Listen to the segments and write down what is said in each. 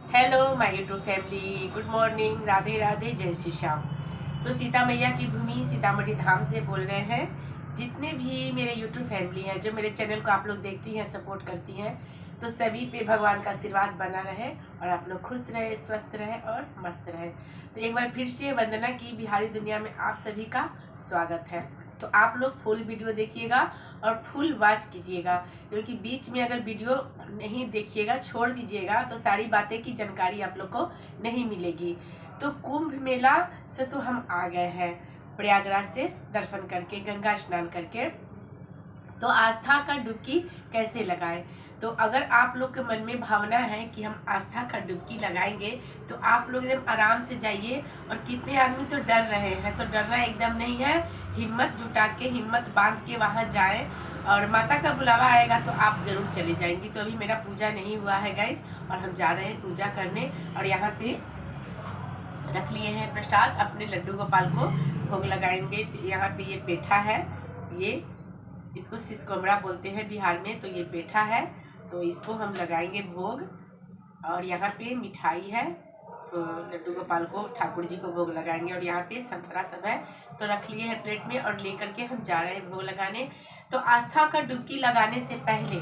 Hello my YouTube family, good morning, Radhe Radhe, जय श्री श्याम। तो सीता मैया की भूमि सीतामढ़ी धाम से बोल रहे हैं। जितने भी मेरे यूट्यूब फैमिली हैं, जो मेरे चैनल को आप लोग देखती हैं, सपोर्ट करती हैं, तो सभी पे भगवान का आशीर्वाद बना रहे और आप लोग खुश रहे, स्वस्थ रहे और मस्त रहे। तो एक बार फिर से वंदना की बिहारी दुनिया में आप सभी का स्वागत है। तो आप लोग फुल वीडियो देखिएगा और फुल वॉच कीजिएगा, क्योंकि बीच में अगर वीडियो नहीं देखिएगा, छोड़ दीजिएगा, तो सारी बातें की जानकारी आप लोग को नहीं मिलेगी। तो कुंभ मेला से तो हम आ गए हैं, प्रयागराज से दर्शन करके, गंगा स्नान करके। तो आस्था का डुबकी कैसे लगाएं? तो अगर आप लोग के मन में भावना है कि हम आस्था का डुबकी लगाएंगे, तो आप लोग एकदम आराम से जाइए। और कितने आदमी तो डर रहे हैं, तो डरना एकदम नहीं है। हिम्मत जुटा के, हिम्मत बांध के वहां जाएं, और माता का बुलावा आएगा तो आप जरूर चले जाएंगी। तो अभी मेरा पूजा नहीं हुआ है गाइज, और हम जा रहे हैं पूजा करने। और यहाँ पे रख लिए हैं प्रसाद, अपने लड्डू गोपाल को भोग लगाएंगे। यहाँ पे ये पेठा है, ये इसको सिसकोमरा बोलते हैं बिहार में। तो ये पेठा है, तो इसको हम लगाएंगे भोग। और यहाँ पे मिठाई है, तो लड्डू गोपाल को, ठाकुर जी को भोग लगाएंगे। और यहाँ पे संतरा सब है, तो रख लिए हैं प्लेट में और लेकर के हम जा रहे हैं भोग लगाने। तो आस्था का डुबकी लगाने से पहले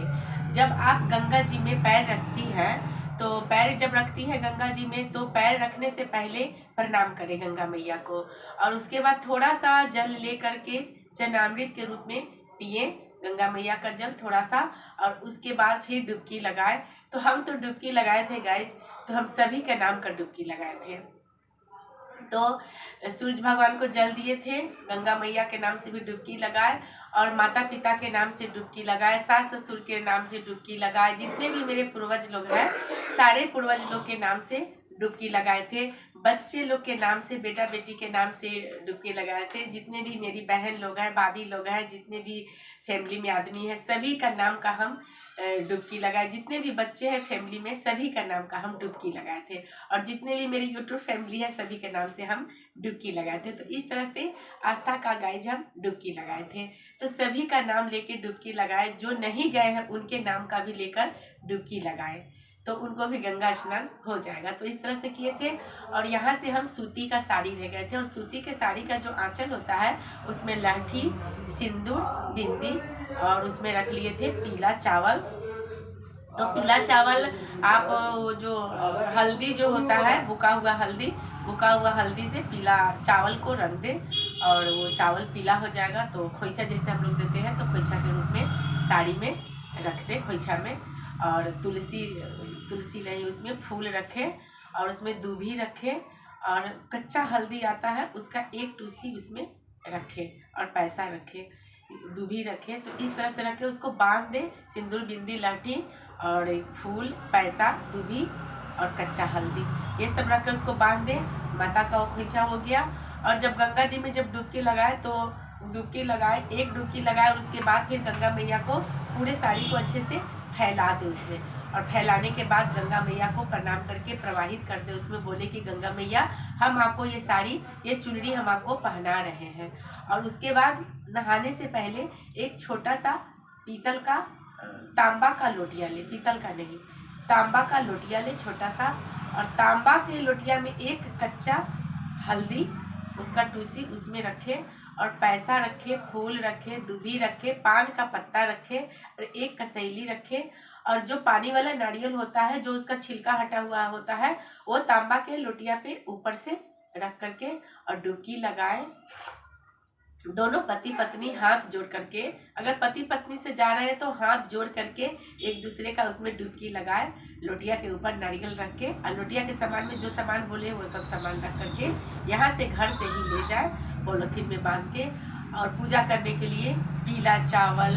जब आप गंगा जी में पैर रखती हैं, तो पैर जब रखती है गंगा जी में, तो पैर रखने से पहले प्रणाम करें गंगा मैया को। और उसके बाद थोड़ा सा जल ले करके चरणामृत के रूप में पिए गंगा मैया का जल थोड़ा सा, और उसके बाद फिर डुबकी लगाए। तो हम तो डुबकी लगाए थे गाइज, तो हम सभी के नाम का डुबकी लगाए थे। तो सूरज भगवान को जल दिए थे, गंगा मैया के नाम से भी डुबकी लगाए, और माता पिता के नाम से डुबकी लगाए, सास ससुर के नाम से डुबकी लगाए, जितने भी मेरे पूर्वज लोग हैं सारे पूर्वज लोग के नाम से डुबकी लगाए थे। बच्चे लोग के नाम से, बेटा बेटी के नाम से डुबकी लगाए थे। जितने भी मेरी बहन लोग हैं, भाभी लोग हैं, जितने भी फैमिली में आदमी है, सभी का नाम का हम डुबकी लगाए। जितने भी बच्चे हैं फैमिली में, सभी का नाम का हम डुबकी लगाए थे। और जितने भी मेरी यूट्यूब फैमिली है, सभी के नाम से हम डुबकी लगाए थे। तो इस तरह से आस्था का गाइज हम डुबकी लगाए थे। तो सभी का नाम लेके डुबकी लगाए, जो नहीं गए हैं उनके नाम का भी लेकर डुबकी लगाए, तो उनको भी गंगा स्नान हो जाएगा। तो इस तरह से किए थे। और यहाँ से हम सूती का साड़ी ले गए थे, और सूती के साड़ी का जो आंचल होता है, उसमें लाठी, सिंदूर, बिंदी, और उसमें रख लिए थे पीला चावल। तो पीला चावल आप वो जो हल्दी जो होता है, बुका हुआ हल्दी से पीला चावल को रंग दे, और वो चावल पीला हो जाएगा। तो खोइछा जैसे हम लोग देते हैं, तो खोइछा के रूप में साड़ी में रख दे, खोइछा में। और तुलसी नहीं, उसमें फूल रखे, और उसमें दूभी रखे, और कच्चा हल्दी आता है उसका एक टूसी उसमें रखे, और पैसा रखे, दूभी रखे। तो इस तरह से रखे, उसको बांध दे, सिंदूर, बिंदी, लाठी, और एक फूल, पैसा, दूभी और कच्चा हल्दी, ये सब रख कर उसको बांध दे। माता का खोइछा हो गया। और जब गंगा जी में जब डुबकी लगाए, तो डुबकी लगाए, एक डुबकी लगाए, और उसके बाद फिर गंगा मैया को पूरे साड़ी को अच्छे से फैला दे उसमें। और फैलाने के बाद गंगा मैया को प्रणाम करके प्रवाहित कर दे उसमें। बोले कि गंगा मैया, हम आपको ये साड़ी, ये चुनरी हम आपको पहना रहे हैं। और उसके बाद नहाने से पहले एक छोटा सा पीतल का, तांबा का लोटिया ले, पीतल का नहीं, तांबा का लोटिया ले छोटा सा। और तांबा के लोटिया में एक कच्चा हल्दी, उसका टूसी उसमें रखे, और पैसा रखे, फूल रखे, दूभी रखे, पान का पत्ता रखे, और एक कसैली रखे। और जो पानी वाला नारियल होता है, जो उसका छिलका हटा हुआ होता है, वो तांबा के लोटिया पे ऊपर से रख करके और डुबकी लगाए। दोनों पति पत्नी हाथ जोड़ करके, अगर पति पत्नी से जा रहे हैं तो हाथ जोड़ करके एक दूसरे का उसमें डुबकी लगाए, लोटिया के ऊपर नारियल रख के, और लोटिया के सामान में जो सामान बोले वो सब सामान रख करके यहाँ से घर से ही ले जाए, पॉलीथीन में बांध के। और पूजा करने के लिए पीला चावल,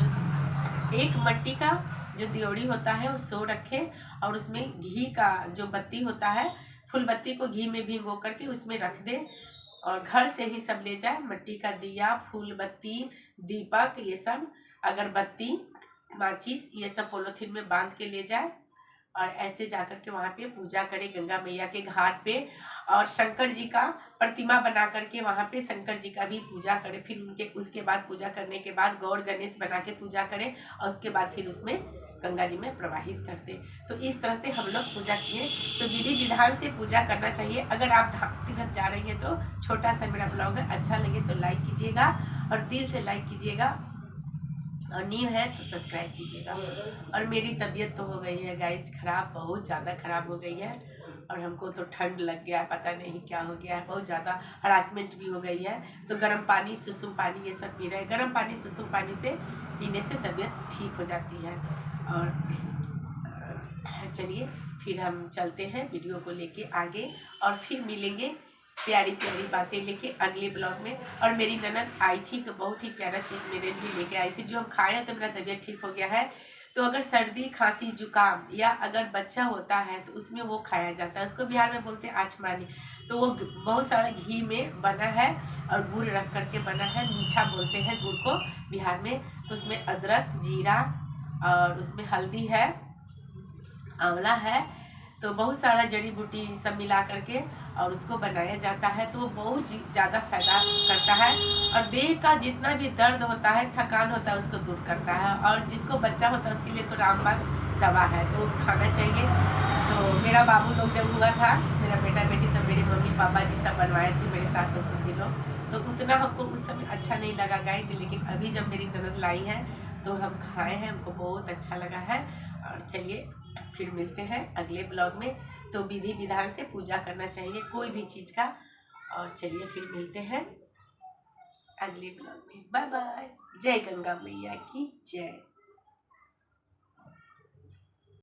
एक मिट्टी का जो दियोड़ी होता है वो सो रखे, और उसमें घी का जो बत्ती होता है, फूल बत्ती को घी में भिगो करके उसमें रख दे। और घर से ही सब ले जाए, मिट्टी का दिया, फूल बत्ती, दीपक, ये सब, अगरबत्ती, माचिस, ये सब पॉलीथीन में बांध के ले जाए। और ऐसे जाकर के वहाँ पे पूजा करें गंगा मैया के घाट पे। और शंकर जी का प्रतिमा बना करके वहाँ पे शंकर जी का भी पूजा करें। फिर उनके उसके बाद पूजा करने के बाद गौर गणेश बना के पूजा करें और उसके बाद फिर उसमें गंगा जी में प्रवाहित करते। तो इस तरह से हम लोग पूजा किए। तो विधि विधान से पूजा करना चाहिए। अगर आप धाम तीर्थ जा रही हैं तो छोटा सा मेरा ब्लॉग है, अच्छा लगे तो लाइक कीजिएगा और दिल से लाइक कीजिएगा, और न्यू है तो सब्सक्राइब कीजिएगा। और मेरी तबीयत तो हो गई है गाइज खराब, बहुत ज़्यादा खराब हो गई है। और हमको तो ठंड लग गया, पता नहीं क्या हो गया है, बहुत ज़्यादा हरासमेंट भी हो गई है। तो गर्म पानी सुसुम पानी ये सब पी रहे हैं। गर्म पानी सुसुम पानी से पीने से तबीयत ठीक हो जाती है। और चलिए फिर हम चलते हैं वीडियो को लेके आगे, और फिर मिलेंगे प्यारी प्यारी बातें लेके अगले ब्लॉग में। और मेरी ननद आई थी तो बहुत ही प्यारा चीज़ मेरे लिए लेके आई थी जो हम खाए तो मेरा तबीयत ठीक हो गया है। तो अगर सर्दी खांसी जुकाम या अगर बच्चा होता है तो उसमें वो खाया जाता है, उसको बिहार में बोलते हैं आचमानी। तो वो बहुत सारा घी में बना है और गुड़ रख करके बना है, मीठा बोलते हैं गुड़ को बिहार में। तो उसमें अदरक जीरा और उसमें हल्दी है, आंवला है, तो बहुत सारा जड़ी बूटी सब मिला करके और उसको बनाया जाता है। तो वो बहुत ज़्यादा फायदा करता है और देह का जितना भी दर्द होता है थकान होता है उसको दूर करता है। और जिसको बच्चा होता है उसके लिए तो रामबाण दवा है, तो खाना चाहिए। तो मेरा बाबू लोग जब हुआ था, मेरा बेटा बेटी, तो मेरे मम्मी पापा जी सब बनवाए थे, मेरे सास ससुर जी लोग। तो उतना हमको उस समय अच्छा नहीं लगा गाइस, लेकिन अभी जब मेरी ननद लाई है तो हम खाए हैं, हमको बहुत अच्छा लगा है। और चलिए फिर मिलते हैं अगले ब्लॉग में। तो विधि विधान से पूजा करना चाहिए कोई भी चीज़ का। और चलिए फिर मिलते हैं अगले ब्लॉग में। Bye bye. जय गंगा मैया की जय।